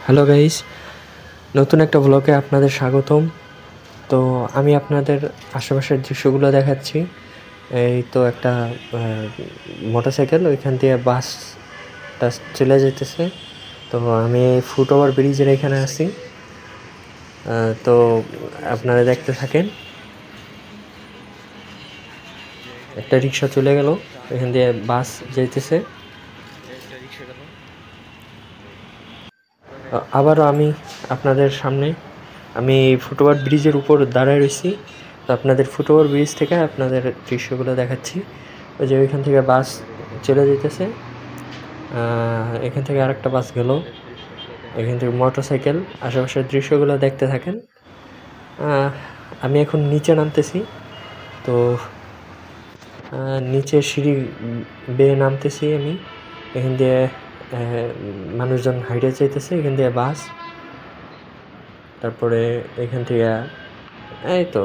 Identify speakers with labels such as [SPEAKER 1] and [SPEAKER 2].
[SPEAKER 1] Hello guys, নতুন একটা ব্লগে আপনাদের স্বাগতম। তো আমি আপনাদের আশেপাশের দৃশ্যগুলো দেখাচ্ছি। এই তো একটা মোটরসাইকেল, ওইখান দিয়ে বাসটা চলে যেতেছে। তো আমি ফুট ওভার ব্রিজের এখানে আছি। তো আপনারা দেখতে থাকেন। একটা রিক্সা চলে গেল, এখান দিয়ে বাস যাইতেছে। আবারও আমি আপনাদের সামনে ফুটওভার ব্রিজের উপর দাঁড়ায় রয়েছি। তো আপনাদের ফুটওভার ব্রিজ থেকে আপনাদের দৃশ্যগুলো দেখাচ্ছি। ওই যে ওইখান থেকে বাস চলে যেতেছে, এখান থেকে আরেকটা বাস গেল, এখান থেকে মোটরসাইকেল। আশেপাশের দৃশ্যগুলো দেখতে থাকেন। আমি এখন নিচে নামতেছি। তো নিচে সিঁড়ি বেয়ে নামতেছি আমি। এখান দিয়ে মানুষজন হাইটে যাইতেছে, এখান দিয়ে বাস। তারপরে এখান থেকে এই তো